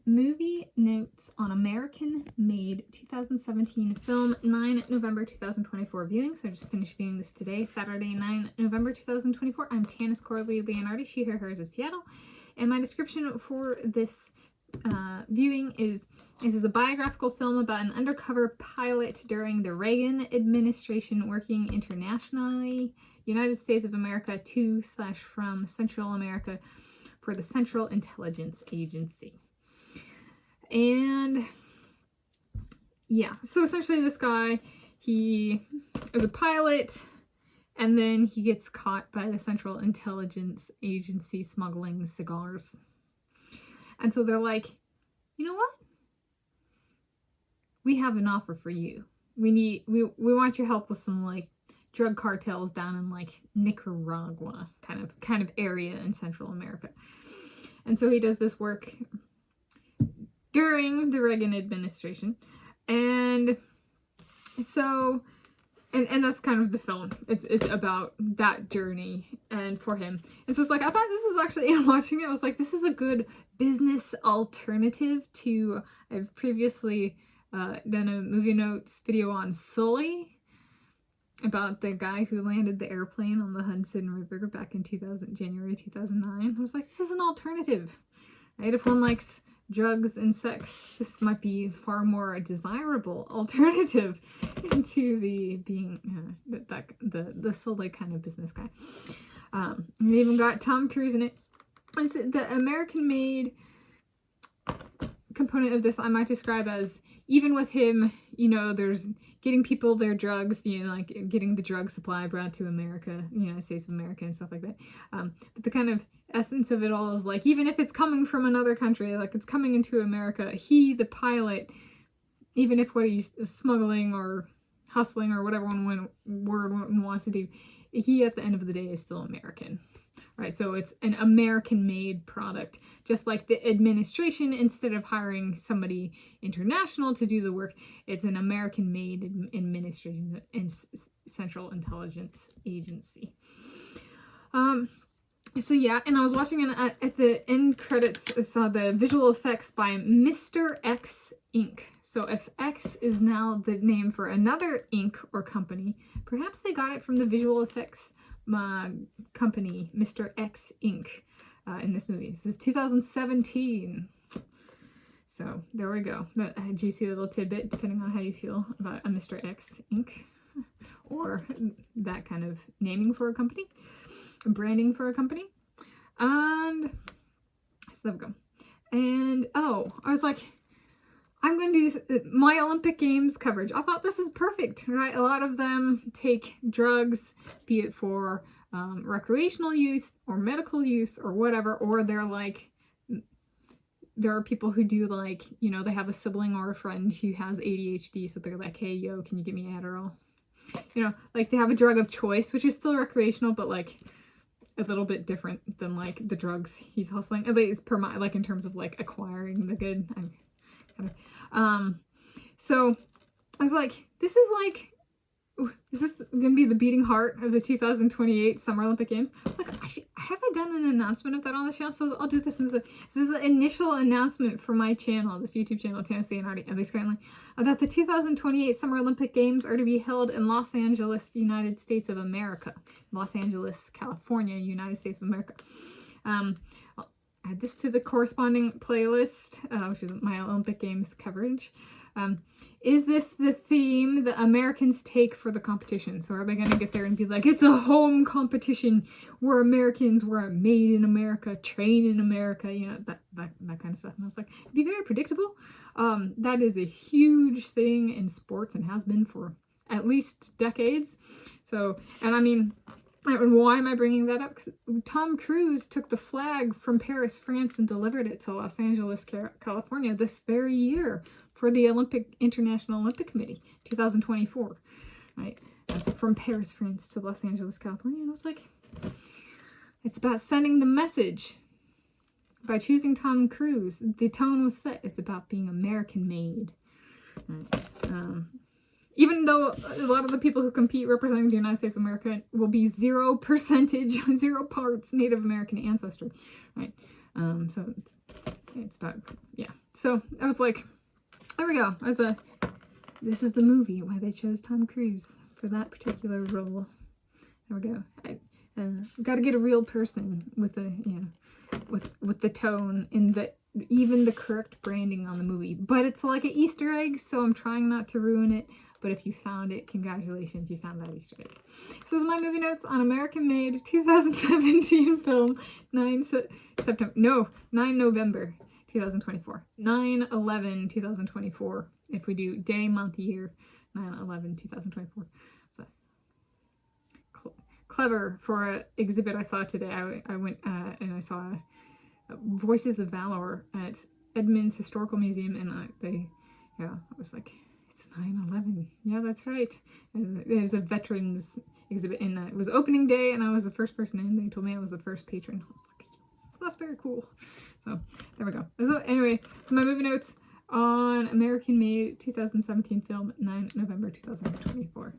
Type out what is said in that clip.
movie notes on American-made 2017 film, 9 November 2024 viewing. So I just finished viewing this today, Saturday, 9 November 2024. I'm Tanis Coralee Leonhardi, she, her, hers of Seattle. And my description for this viewing is a biographical film about an undercover pilot during the Reagan Administration working internationally, United States of America to/from Central America for the Central Intelligence Agency. And yeah, so essentially this guy, he is a pilot, and then he gets caught by the Central Intelligence Agency smuggling cigars. And so they're like, you know what? We have an offer for you. We want your help with some like drug cartels down in like Nicaragua kind of area in Central America. And so he does this work during the Reagan administration. And so and that's kind of the film. It's about that journey and for him. And so it's like, I thought this is actually, in watching it, I was like, this is a good business alternative to, I've previously done a movie notes video on Sully, about the guy who landed the airplane on the Hudson River back in January 2009. I was like, this is an alternative, right? If one likes drugs and sex, this might be far more a desirable alternative to the being the Sully kind of business guy. We even got Tom Cruise in it. And so the American-made component of this I might describe as, even with him, you know, there's getting people their drugs, you know, like getting the drug supply brought to America, United States of America and stuff like that. But the kind of essence of it all is like, even if it's coming from another country, like it's coming into America, he, the pilot, even if what he's smuggling or hustling or whatever one wants to do, he at the end of the day is still American. Right, so it's an American-made product. Just like the administration, instead of hiring somebody international to do the work, it's an American-made administration and Central Intelligence Agency. So yeah, and I was watching at the end credits, I saw the visual effects by Mr. X Inc. So if X is now the name for another Inc. or company, perhaps they got it from the visual effects company, Mr. X Inc. In this movie. This is 2017. So there we go. A juicy little tidbit, depending on how you feel about a Mr. X Inc. or that kind of naming for a company, branding for a company. And so there we go. And oh, I was like, I'm going to do my Olympic Games coverage. I thought this is perfect, right? A lot of them take drugs, be it for recreational use or medical use or whatever, or they're like, there are people who do like, you know, they have a sibling or a friend who has ADHD, so they're like, hey, yo, can you give me Adderall? You know, like they have a drug of choice, which is still recreational, but like a little bit different than like the drugs he's hustling, at least per my, like in terms of like acquiring the good. So I was like, this is like, is this gonna be the beating heart of the 2028 Summer Olympic Games? I was like, have I done an announcement of that on the channel? So I'll do this. This is the initial announcement for my channel, this YouTube channel, Tanis Leonhardi, at least currently, that the 2028 Summer Olympic Games are to be held in Los Angeles, United States of America. Los Angeles, California, United States of America. I'll add this to the corresponding playlist, which is my Olympic Games coverage. Is this the theme that Americans take for the competition? So are they going to get there and be like, it's a home competition, we're Americans, we're made in America, trained in America, you know, that kind of stuff. And I was like, it'd be very predictable. That is a huge thing in sports and has been for at least decades. So, and I mean, why am I bringing that up? Because Tom Cruise took the flag from Paris, France, and delivered it to Los Angeles, California this very year for the International Olympic Committee, 2024, right? So from Paris, France to Los Angeles, California. And I was like, it's about sending the message. By choosing Tom Cruise, the tone was set. It's about being American-made. Right? Even though a lot of the people who compete representing the United States of America will be 0%, 0 parts Native American ancestry, right? So it's about, yeah. So I was like, there we go. This is the movie why they chose Tom Cruise for that particular role. There we go. Got to get a real person with the, with the tone and even the correct branding on the movie. But it's like an Easter egg, so I'm trying not to ruin it. But if you found it, congratulations, you found that Easter egg. So those are my movie notes on American-made 2017 film 9 November 2024. 9/11/2024. If we do day, month, year, 9/11/2024. So clever for an exhibit I saw today. I went and I saw Voices of Valor at Edmonds Historical Museum, and I was like, it's 9/11. Yeah, that's right. And there's a veterans exhibit, and it was opening day, and I was the first person in. They told me I was the first patron. I was like, yes, that's very cool. So there we go. So anyway, so my movie notes on American-made 2017 film, 9 November 2024.